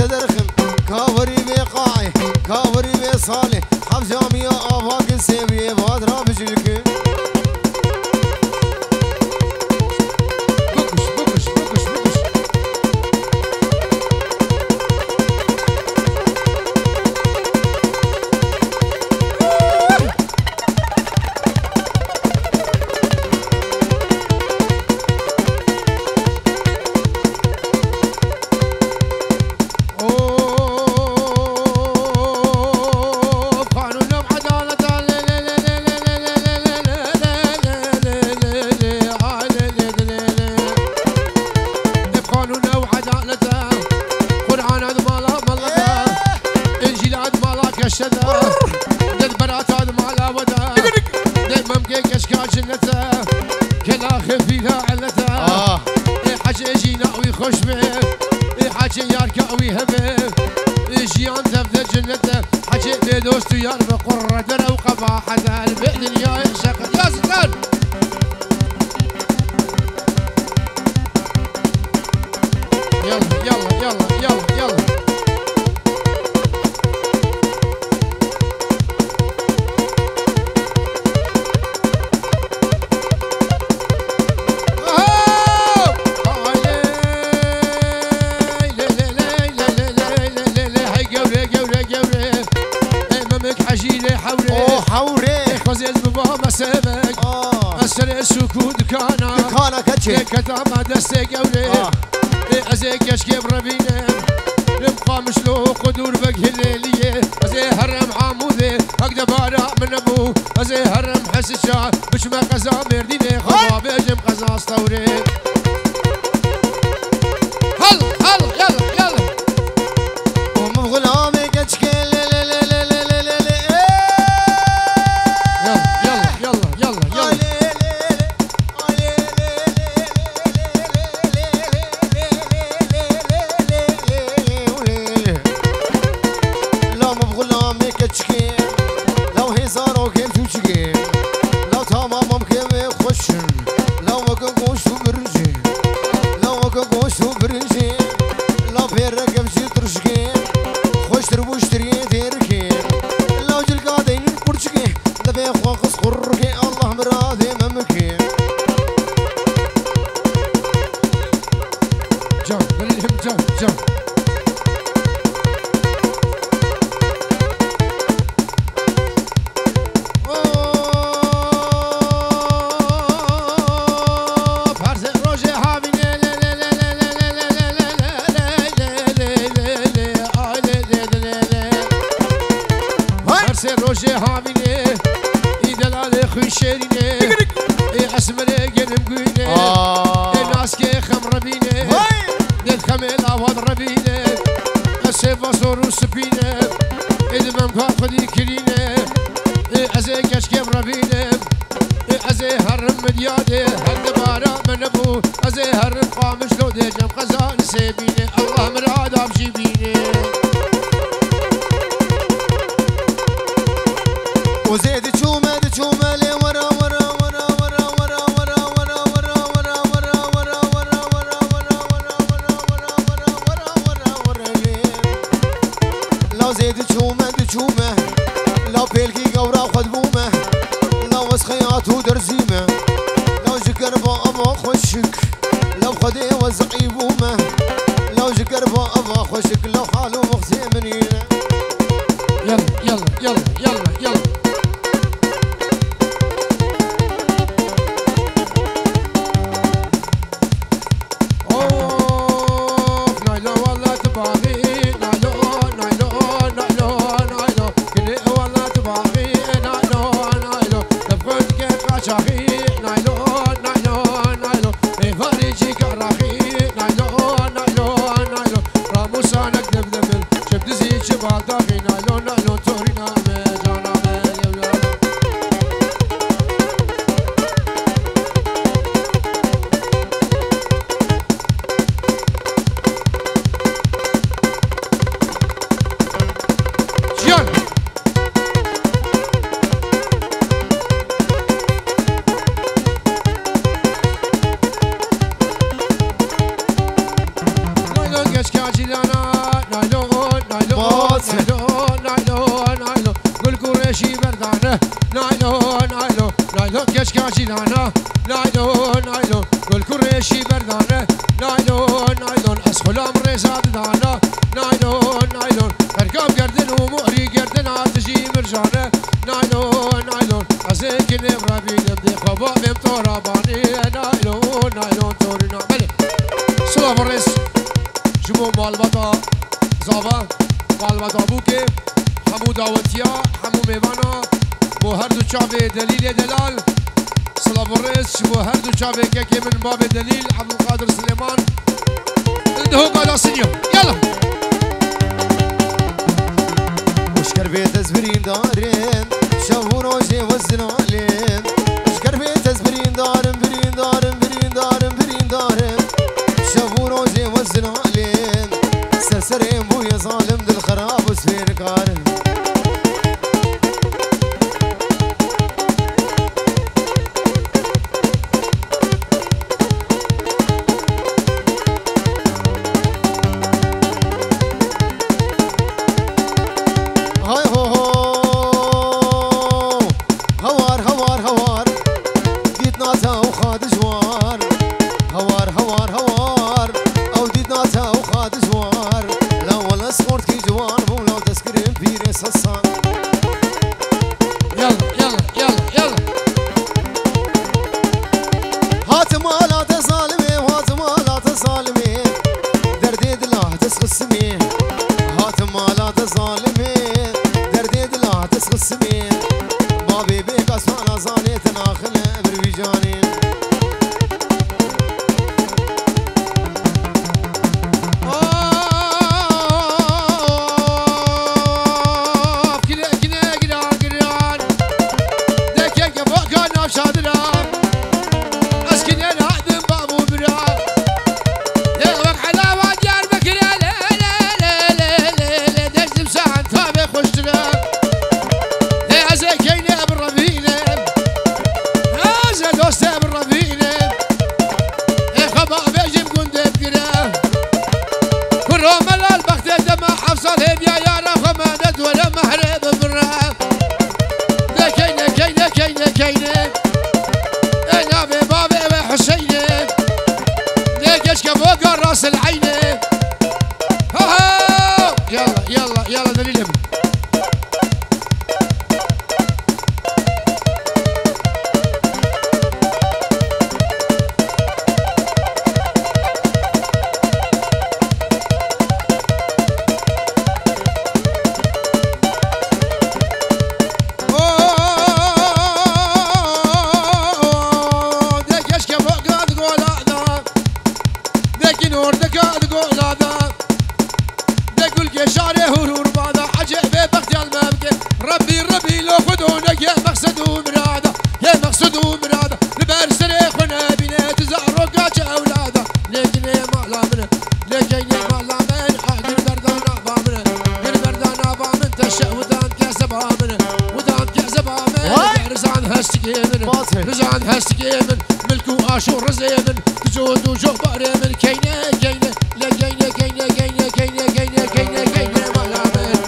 تدرخم كاوري بقاعي كاوري بصالح حفجامي يا افاق السيبي بادرا بجلك دوستو يا بقرة درا وقباحة البئن يا شقر يا سكر يلا يلا يلا يلا يلا سمك أسر السكوت دكانا كتشي كتاما دستي قولي أزيك يشكب ربينا نبقى مشلو قدور بقه الليلية أزي هرم عامودي أقدر بارا من أبو أزي هرم حس الشعر بشما قزا مرديني خبا بيجم قزا اسطوري هلا هلا يلا يلا ومغلامي كتشكي روجي هاميني إدلال خشيريني أسمري قلم قويني ناسكي خمر بيني دل خميل أواد ربيني أسيفا صورو سبيني إدمام كافدي كريني أزي كشكيم ربيني أزي هرم مديادي هل بارا من أبو أزي هرم قامش لو دي جم قزان سيبيني الله مراد أبجيبيني وزيد تشومه تشومه لي ورا ورا ورا ورا ورا ورا ورا ورا ورا ورا ورا ورا ورا ورا ورا ورا ورا ورا لي لو زيد تشومه تشومه لو بيلكي قورا خدبومه لو وسخيات ودرزيمه لو جكر بابا خوشك لو خدي وزقي بومه لو جكر بابا خوشك لو حالو مغزي منينه يلا يلا يلا يلا يلا No, بشي بردانه نايلون نايلون اسخلام رزاد دانا نايلون نايلون اركب گردن و مهری گردن آتشی مرجانه نايلون نايلون ازیک نبرا بیدم دی خوابا بیم تورابانی نايلون نايلون تورینا بله سلام الرئيس جمو مالباتا زابا مالباتا بوكي حمو داوتيا حمو ميوانا بو هر دو چاوه دلیل دلال سلام الرئيس بو هر دو چاوه كيكي من باب دليل عبد القادر سليمان عنده قادا سنيو يلا وشكر بيت زبرين دارين شافو روجي وزنالين وشكر بيت زبرين دارم برين دارم برين دارم برين دارم شافو روجي وزنالين سرسرين بويا ظالم دل خراب وسفير كارن رزان هستكي من ملكو آشو رزي من جود وجو باري من كينه كينه لا كينه كينه كينه كينه كينه كينه كينه مالا من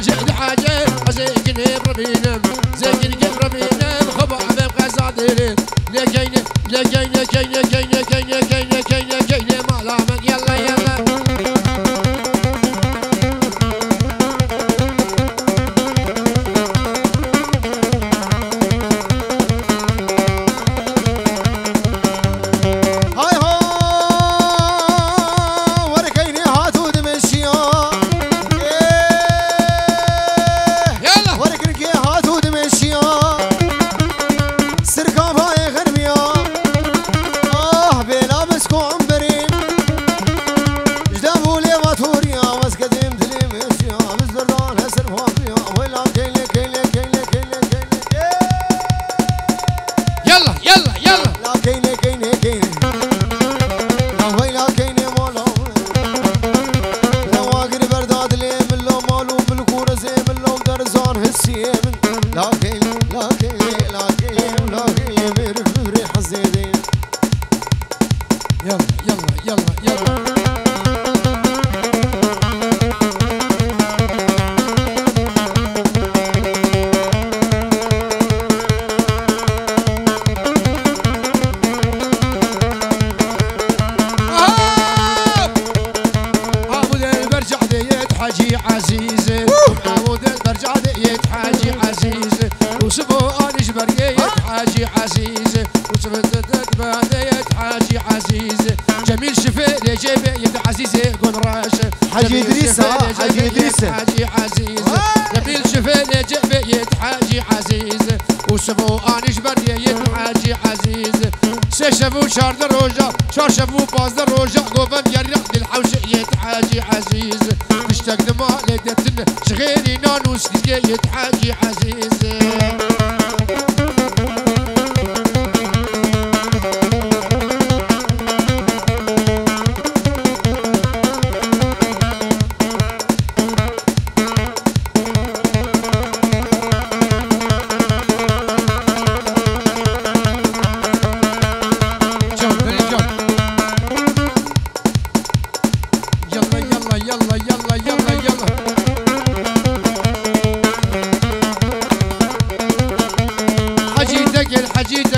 حاجة حاجة زيك نبر بينم زيك نبر بينم خبا ببقى زادرين لا كينه لا كينه كينه كينه كينه كينه كينه كينه مالا من يلا يلا هاي هو وركيني هاتو دمشيان مشيا سركا باي غرميا بلا مسكو عمبرين جدابو لي ماتوريا واسكدم دلي مشيا بزردان هسر فاضيا ولا كيلي كيلي كيلي كيلي كيلي يلا يلا يلا لا كيلي كيلي كيلي لا ويلا كيلي مولا لا واقر برداد لي من لو مالو بالكورة زي من لو درزان هسي لا كيلي لا كيلي لا كيلي لا كيلي بيرك ببري حزيدين يلا يلا يلا يلا عمود البرجع ديت حاجي عزيزة عمود البرجع ديت حاجي عزيزة وسبو انش بريت حاجي عزيزة وسبت الدبان ديت حاجي عزيزة جميل شفيلي جيبي يد عزيزة قول راشة حاجي إدريسة حاجي إدريسة حاجي عزيزة جميل شفيلي جيبي يد حاجي عزيزة وسبو انش بريت حاجي عزيزة سشفو شار دروجة شار شفو باز دروجة قوبم يريح للحوش يد حاجي عزيزة تشتاق دماء ليدتن شغيري نانوس يد حاجي عزيزة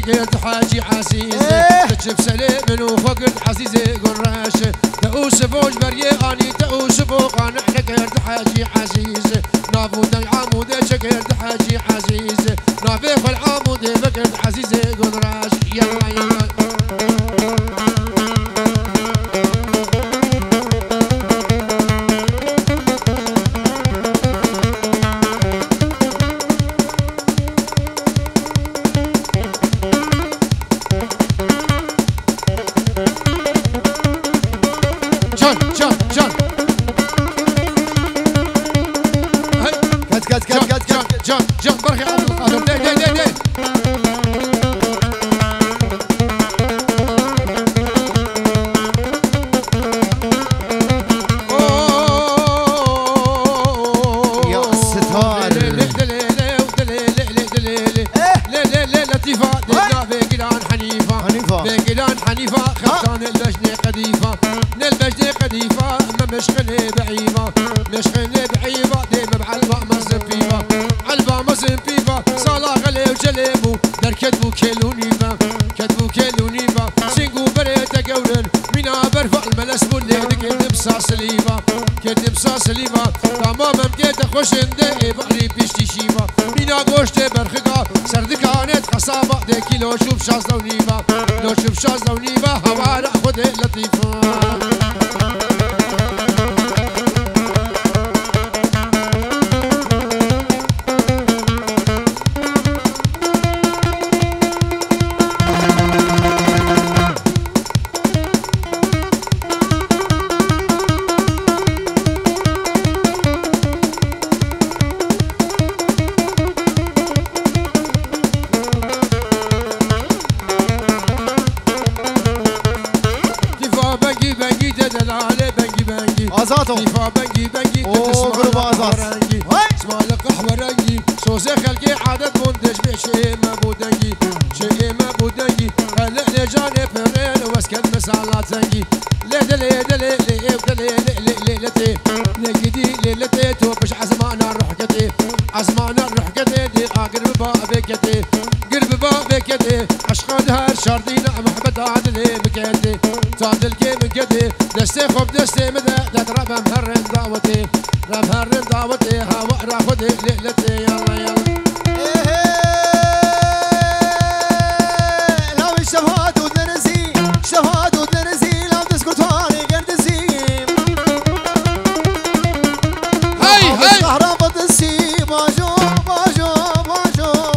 قلت حاجي عزيزة تجيب سليم وفقد عزيزة قول راشة تأوسفوش برياني تأوسفوق أنا قلت حاجي عزيزة نابود العمود قلت حاجي عزيزة نابيخ العمود فقد عزيزة قول راشة يلا يلا جان برخي عبد القادر دي دي دي دي يا ستار لطيفة دينا بقلان حنيفة بقلان حنيفة خبطان اللجنة قديفة للبجنة قديفة أما مشغلة بعيبة مشغلة بعيبة ديما بعلبة مزنفيفة علبة مزنفيفة صالة غلي وجليبو در كدبو كيلونيفة كدبو كيلونيفة سينقو بريتا قولن منا برفع الملس بولي كدب ساسليفة كدب ساسليفة تماما بقيت خوشن دي بقري بيشتي شيفة منا قوشت برخقا سردكانت خصابة دي كيلو شوف شازدة ونيفة لو شوف شازدة ونيفة هوارا خدي لطيفة ازاتو كيفا بنجي بنجي قرب ازات اسمع القهوة رنجي صوصي خلقي عادة مندج بشيء ما بودنجي شيء ما بودنجي هلا لجاني فرين واسكن مسالات زنجي ليدلي ليدلي ليدلي ليدلي ليدي ليدلي توبش عزمانا رحكتي عزمانا رحكتي دي قرب بابكتي قرب بابكتي اشخاد هر شردينا محبت عادلي بكتي تعدل كي من كتي دستي خوب دستي مدى تضرب مهرن دعوتي مهرن دعوتي هوا راخدي ليلتي يلا يلا لو الشفات ودرسي شفات ودرسي لو تسكت هاني قردسي هاي هاي كهرباء السي باجو باجو باجو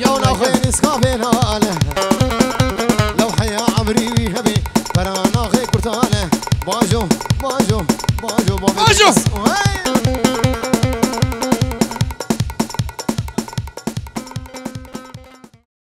يونا خير اسكابيناله لو حيا عمري ويهبي برانا خي كرتاله باجو باجو باجو باجو